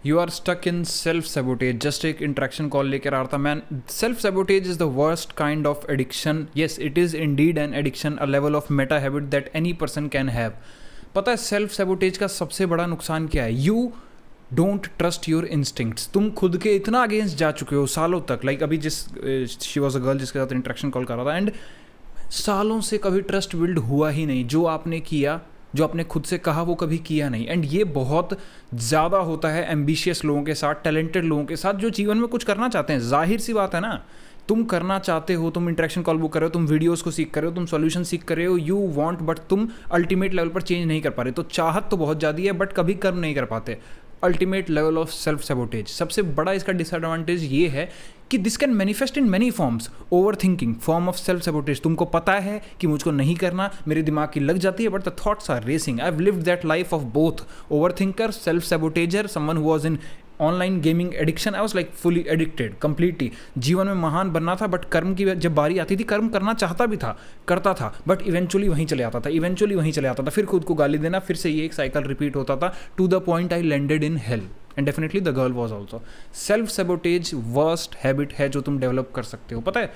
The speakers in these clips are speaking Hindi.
You are stuck in self sabotage. Just एक इंट्रैक्शन कॉल लेकर आ रहा था man. Self sabotage is the worst kind of addiction. Yes, it is indeed an addiction, a level of meta habit that any person can have. पता है सेल्फ सेबोटेज का सबसे बड़ा नुकसान क्या है? You don't trust your instincts. तुम खुद के इतना अगेंस्ट जा चुके हो सालों तक. लाइक अभी शी वॉज अ गर्ल जिसके साथ इंट्रैक्शन कॉल कर रहा था, एंड सालों से कभी ट्रस्ट बिल्ड हुआ ही नहीं. जो आपने किया, जो आपने खुद से कहा, वो कभी किया नहीं. एंड ये बहुत ज़्यादा होता है एम्बिशियस लोगों के साथ, टैलेंटेड लोगों के साथ, जो जीवन में कुछ करना चाहते हैं. जाहिर सी बात है ना, तुम करना चाहते हो, तुम इंटरेक्शन कॉल बुक कर रहे हो, तुम वीडियोस को सीख कर रहे हो, तुम सॉल्यूशन सीख कर रहे हो, यू वांट, बट तुम अल्टीमेट लेवल पर चेंज नहीं कर पा रहे. तो चाहत तो बहुत ज़्यादा है बट कभी कर्म नहीं कर पाते. Ultimate level of self sabotage. सबसे बड़ा इसका डिसएडवांटेज ये है कि this can manifest in many forms. Over thinking, form of self sabotage. तुमको पता है कि मुझको नहीं करना, मेरे दिमाग की लग जाती है, but the thoughts are racing. I have lived that life of both. Overthinker, self saboteur, someone who was in online gaming addiction. I was like fully addicted completely. जीवन में महान बनना था, बट कर्म की जब बारी आती थी, कर्म करना चाहता भी था, करता था, बट इवेंचुअली वहीं चले आता था, फिर खुद को गाली देना, फिर से ये एक साइकिल रिपीट होता था, to the point I landed in hell. And definitely the girl was also. Self sabotage worst habit है जो तुम डेवलप कर सकते हो. पता है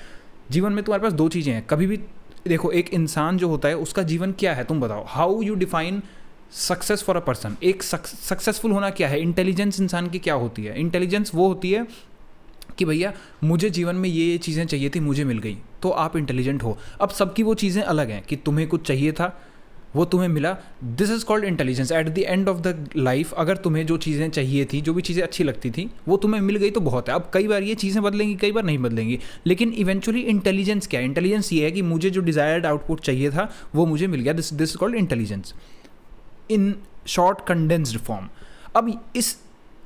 जीवन में तुम्हारे पास दो चीज़ें हैं. कभी भी देखो, एक इंसान जो होता है उसका जीवन क्या है, तुम बताओ. How you define success for a person. एक सक्सेसफुल होना क्या है? इंटेलिजेंस इंसान की क्या होती है? इंटेलिजेंस वो होती है कि भैया मुझे जीवन में ये चीज़ें चाहिए थी, मुझे मिल गई, तो आप इंटेलिजेंट हो. अब सबकी वो चीज़ें अलग हैं कि तुम्हें कुछ चाहिए था, वो तुम्हें मिला. This is called intelligence. At the end of the life अगर तुम्हें जो चीज़ें चाहिए थी, जो भी चीज़ें अच्छी लगती थी, वो तुम्हें मिल गई तो बहुत है. अब कई बार ये चीज़ें बदलेंगी, कई बार नहीं बदलेंगी, लेकिन इवेंचुअली इंटेलिजेंस क्या है? इंटेलिजेंस ये है कि मुझे जो डिज़ायर्ड आउटपुट चाहिए था वो मुझे मिल गया. This is called intelligence in short condensed form. अब इस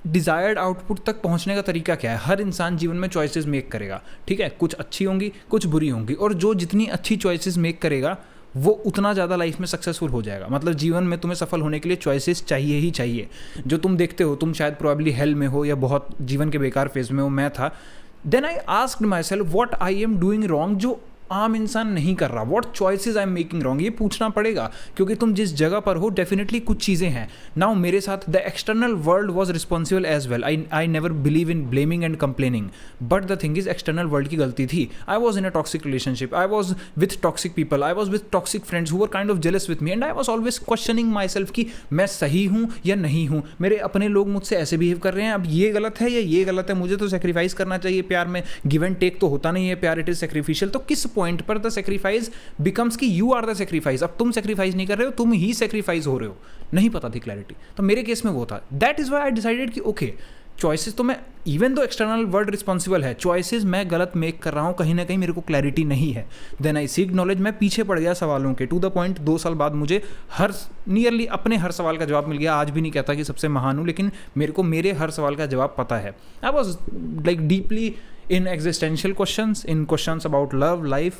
डिज़ायर्ड आउटपुट तक पहुंचने का तरीका क्या है? हर इंसान जीवन में चॉइसेस मेक करेगा, ठीक है. कुछ अच्छी होंगी, कुछ बुरी होंगी, और जो जितनी अच्छी चॉइसेस मेक करेगा वो उतना ज़्यादा लाइफ में सक्सेसफुल हो जाएगा. मतलब जीवन में तुम्हें सफल होने के लिए चॉइसेस चाहिए ही चाहिए. जो तुम देखते हो, तुम शायद प्रोबेबली हेल में हो या बहुत जीवन के बेकार फेज में हो. मैं था. Then I asked my self what I am doing wrong, जो आम इंसान नहीं कर रहा. What choices I am making wrong, ये पूछना पड़ेगा, क्योंकि तुम जिस जगह पर हो डेफिनेटली कुछ चीज़ें हैं. नाउ मेरे साथ the external world was responsible as well. I never believe in blaming and complaining, but the thing is external world की गलती थी. I was in a toxic relationship, I was with toxic people, I was with toxic friends who were kind of jealous with me, and I was always questioning my self कि मैं सही हूँ या नहीं हूँ. मेरे अपने लोग मुझसे ऐसे बिहेव कर रहे हैं, अब ये गलत है या ये गलत है. मुझे तो सेक्रीफाइस करना चाहिए प्यार में. गिव एंड टेक तो होता नहीं है प्यार, इट इज सेक्रीफिशियल. तो किस पॉइंट पर द सेक्रीफाइस बिकम्स कि यू आर द सेक्रीफाइस. अब तुम सेक्रीफाइस नहीं कर रहे हो, तुम ही सेक्रीफाइस हो रहे हो. नहीं पता थी क्लैरिटी. तो मेरे केस में वो था. That is why I decided कि ओके, चॉइसेस तो मैं, even though external world responsible है, चॉइसेस मैं गलत मेक कर रहा हूँ, कहीं ना कहीं मेरे को क्लैरिटी नहीं है. Then I seek knowledge. मैं पीछे पड़ गया सवालों के, टू द पॉइंट 2 साल बाद मुझे नियरली अपने हर सवाल का जवाब मिल गया. आज भी नहीं कहता कि सबसे महान हूँ, लेकिन मेरे को मेरे हर सवाल का जवाब पता है. I was like deeply in existential questions, in questions about love, life,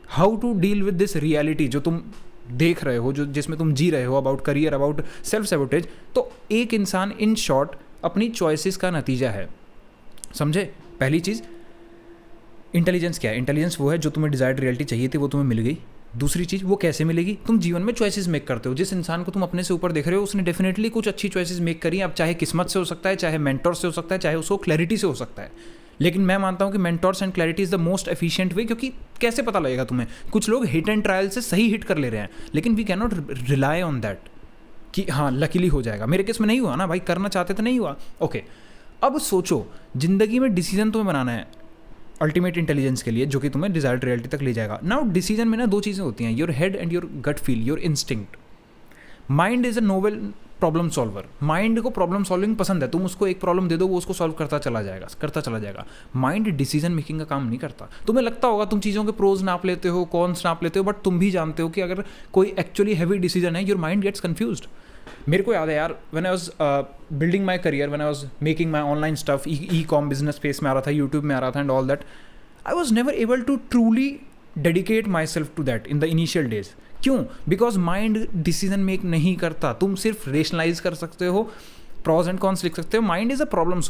how to deal with this reality जो तुम देख रहे हो, जो जिसमें तुम जी रहे हो, about career, about self sabotage. तो एक इंसान इन शॉर्ट अपनी चॉइसेस का नतीजा है. समझे? पहली चीज़ इंटेलिजेंस क्या है? इंटेलिजेंस वो है जो तुम्हें डिजायर्ड रियलिटी चाहिए थी, वो तुम्हें मिल गई. दूसरी चीज़ वो कैसे मिलेगी? तुम जीवन में चॉइसेस मेक करते हो. जिस इंसान को तुम अपने से ऊपर देख रहे हो, उसने डेफिनेटली कुछ अच्छी चॉइसेस मेक करी. अब चाहे किस्मत से हो सकता है, चाहे मेंटोर से हो सकता है, चाहे उसको क्लैरिटी से हो सकता है. लेकिन मैं मानता हूँ कि mentors and clarity is the most efficient way. क्योंकि कैसे पता लगेगा तुम्हें? कुछ लोग हिट एंड ट्रायल से सही हिट कर ले रहे हैं, लेकिन we can not rely on that कि हाँ लकीली हो जाएगा. मेरे केस में नहीं हुआ ना भाई, करना चाहते तो नहीं हुआ. ओके, अब सोचो, जिंदगी में डिसीजन तुम्हें बनाना है अल्टीमेट इंटेलिजेंस के लिए, जो कि तुम्हें डिजायर्ड रियलिटी तक ले जाएगा. नाउ डिसीजन में ना 2 चीज़ें होती हैं, your head and your gut feel, your instinct. Mind is a novel problem solver. Mind को प्रॉब्लम सॉल्विंग पसंद है. तुम उसको एक प्रॉब्लम दे दो, वो उसको सॉल्व करता चला जाएगा. माइंड डिसीजन मेकिंग का काम नहीं करता. तुम्हें लगता होगा तुम चीज़ों के प्रोज नाप लेते हो, कॉन्स नाप लेते हो, बट तुम भी जानते हो कि अगर कोई एक्चुअली हैवी डिसीजन है, योर माइंड गेट्स कन्फ्यूज्ड. मेरे को याद है यार, when I was building my career, when I was making my online stuff, e com business space में आ रहा था, यूट्यूब में आ रहा था and all that, I was never able to truly dedicate my self to that in the initial days. क्यों? बिकॉज माइंड डिसीजन मेक नहीं करता. तुम सिर्फ रेशनलाइज कर सकते हो, प्रॉज एंड कॉन्स लिख सकते हो. Mind is a problem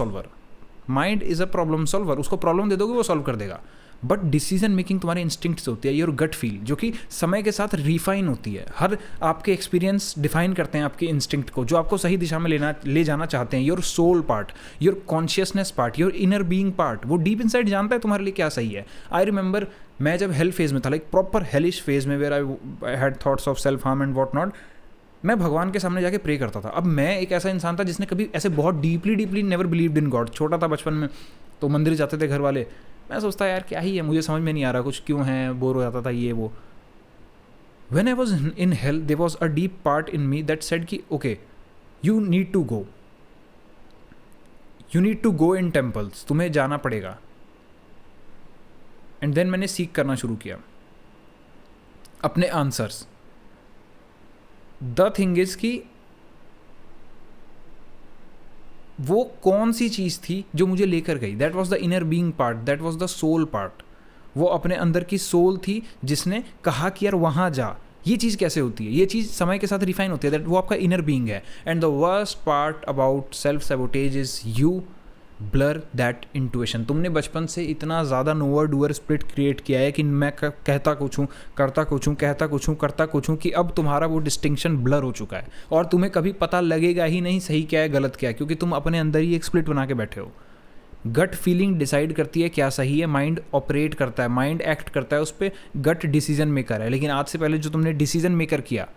solver. उसको प्रॉब्लम दे दोगे, वो सॉल्व कर देगा. बट डिसीजन मेकिंग तुम्हारे इंस्टिंक्ट से होती है, योर गट फील, जो कि समय के साथ रिफाइन होती है। हर आपके एक्सपीरियंस डिफाइन करते हैं आपके इंस्टिंक्ट को, जो आपको सही दिशा में ले जाना चाहते हैं। Your soul part, your consciousness part, your inner being part, वो डीप इनसाइड जानता है तुम्हारे लिए क्या सही है। आई रिमेंबर मैं जब हेल फेज में था, लाइक प्रॉपर हेलिश फेज में, where I had thoughts of self harm and what not, मैं भगवान के सामने जाके प्रे करता था। अब मैं एक ऐसा इंसान था जिसने कभी ऐसे बहुत deeply never believed in God. छोटा था बचपन में, तो मंदिर जाते थे घर वाले, मैं सोचता यार क्या ही है, मुझे समझ में नहीं आ रहा कुछ, क्यों है, बोर हो जाता था ये वो। When I was in hell there was a deep part in me that said कि okay, you need to go in temples, तुम्हें जाना पड़ेगा। एंड देन मैंने सीख करना शुरू किया अपने आंसर्स। द थिंग इज कि वो कौन सी चीज़ थी जो मुझे लेकर गई, that was the inner being part, that was the soul part. वो अपने अंदर की सोल थी जिसने कहा कि यार वहाँ जा। ये चीज़ कैसे होती है, ये चीज़ समय के साथ रिफाइन होती है, दैट वो आपका इनर बीइंग है। And the worst part about self sabotage is you blur that intuition. तुमने बचपन से इतना ज़्यादा नोअर डूअर स्प्लिट क्रिएट किया है कि मैं कहता कुछ हूँ, करता कुछ हूँ, कहता कुछ हूँ, करता कुछ हूँ, कि अब तुम्हारा वो डिस्टिंक्शन ब्लर हो चुका है और तुम्हें कभी पता लगेगा ही नहीं सही क्या है गलत क्या है, क्योंकि तुम अपने अंदर ही एक स्प्लिट बना के बैठे हो। गट फीलिंग डिसाइड करती है क्या सही है, माइंड ऑपरेट करता है, माइंड एक्ट करता है उस पर, गट डिसीजन मेकर है। लेकिन आज से पहले जो तुमने डिसीजन मेकर किया,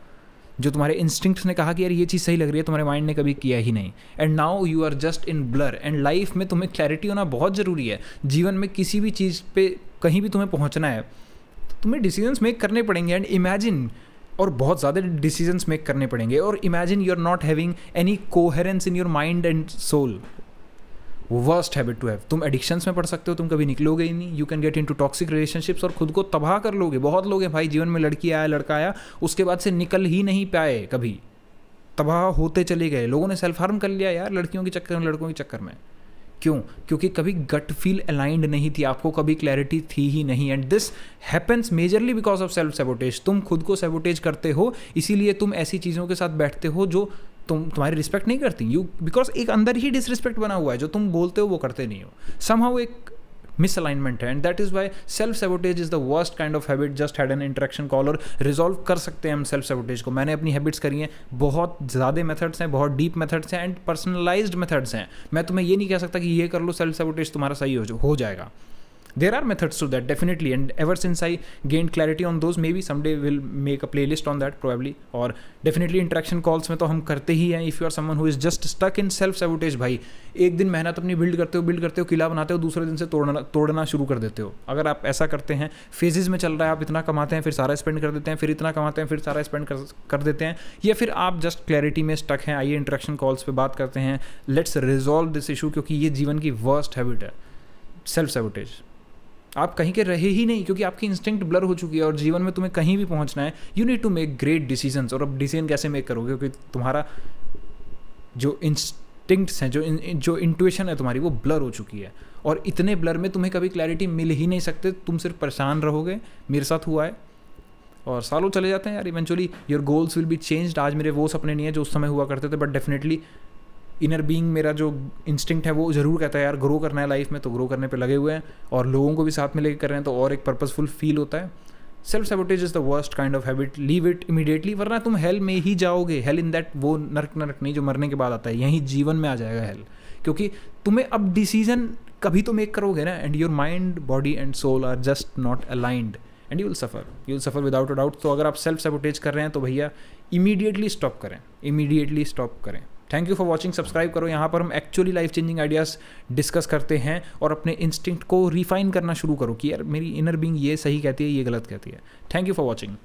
जो तुम्हारे इंस्टिंक्ट्स ने कहा कि यार ये चीज़ सही लग रही है, तुम्हारे माइंड ने कभी किया ही नहीं। And now you are just in blur. And life में तुम्हें क्लैरिटी होना बहुत ज़रूरी है। जीवन में किसी भी चीज़ पे कहीं भी तुम्हें पहुंचना है, तुम्हें डिसीजंस मेक करने पड़ेंगे। एंड इमेजिन, और बहुत ज़्यादा डिसीजंस मेक करने पड़ेंगे। और imagine you are not having any coherence in your mind and soul. Worst habit to have. तुम एडिक्शंस में पड़ सकते हो, तुम कभी निकलोगे ही नहीं। You can get into toxic relationships और खुद को तबाह कर लोगे। बहुत लोग हैं भाई, जीवन में लड़की आया, लड़का आया, उसके बाद से निकल ही नहीं पाए, कभी तबाह होते चले गए। लोगों ने सेल्फ हार्म कर लिया यार, लड़कियों के चक्कर में, लड़कों के चक्कर में। क्यों? क्योंकि कभी गट फील अलाइंड नहीं थी, आपको कभी क्लैरिटी थी ही नहीं। And this happens majorly because of self sabotage. तुम खुद को सैबोटेज करते हो, इसीलिए तुम ऐसी चीज़ों के साथ बैठते हो जो तुम्हारी रिस्पेक्ट नहीं करती। यू बिकॉज एक अंदर ही डिसरिस्पेक्ट बना हुआ है, जो तुम बोलते हो वो करते नहीं हो। समहाउ एक मिसअलाइनमेंट है। And that is why self sabotage is the worst kind of habit. Just had an interaction call. और रिजॉल्व कर सकते हैं हम सेल्फ सैबोटेज को। मैंने अपनी हैबिट्स करी हैं, बहुत ज़्यादा मेथड्स हैं, बहुत डीप मेथड्स हैं एंड पर्सनलाइज्ड मेथड्स हैं। मैं तुम्हें ये नहीं कह सकता कि ये कर लो सेल्फ सैबोटेज तुम्हारा सही हो जाएगा। There are methods to that, definitely, and ever since I gained clarity on those, maybe someday we'll make a playlist on that probably, और definitely interaction calls में तो हम करते ही हैं। If you are someone who is just stuck in self sabotage, भाई एक दिन मेहनत अपनी बिल्ड करते हो, किला बनाते हो, दूसरे दिन से तोड़ना शुरू कर देते हो। अगर आप ऐसा करते हैं, फेजेस में चल रहा है, आप इतना कमाते हैं फिर सारा स्पेंड कर देते हैं, फिर इतना कमाते हैं फिर सारा स्पेंड कर देते हैं, या फिर आप जस्ट क्लैरिटी में स्टक हैं, आइए इंटरेक्शन कॉल्स पे बात करते हैं। लेट्स रिजॉल्व दिस इशू, क्योंकि ये जीवन की वर्स्ट हैबिट है सेल्फ सैबोटेज। आप कहीं के रहे ही नहीं, क्योंकि आपकी इंस्टिंक्ट ब्लर हो चुकी है। और जीवन में तुम्हें कहीं भी पहुंचना है, you need to make great decisions. और अब डिसीजन कैसे मेक करोगे, क्योंकि तुम्हारा जो इंस्टिंक्ट्स हैं, जो इंट्यूशन है तुम्हारी, वो ब्लर हो चुकी है। और इतने ब्लर में तुम्हें कभी क्लैरिटी मिल ही नहीं सकते, तुम सिर्फ परेशान रहोगे। मेरे साथ हुआ है, और सालों चले जाते हैं यार। Eventually your goals will be changed. आज मेरे वो सपने नहीं है जो उस समय हुआ करते थे, बट डेफिनेटली इनर बीइंग, मेरा जो इंस्टिंक्ट है वो ज़रूर कहता है यार ग्रो करना है लाइफ में, तो ग्रो करने पे लगे हुए हैं। और लोगों को भी साथ में लेकर कर रहे हैं, तो और एक पर्पसफुल फील होता है। Self sabotage is the worst kind of habit. Leave it immediately, वरना तुम हेल में ही जाओगे। हेल इन दैट, वो नरक नहीं जो मरने के बाद आता है, यहीं जीवन में आ जाएगा हेल। क्योंकि तुम्हें अब डिसीजन कभी तो मेक करोगे ना, and your mind, body and soul are just not aligned, and you will suffer without a doubt. तो अगर आप सेल्फ सैबोटेज कर रहे हैं तो भैया इमीडिएटली स्टॉप करें। Thank you for watching. Subscribe करो। यहाँ पर हम actually life changing ideas discuss करते हैं, और अपने इंस्टिंक्ट को रिफाइन करना शुरू करो कि यार मेरी इनर बीइंग ये सही कहती है, ये गलत कहती है। Thank you for watching.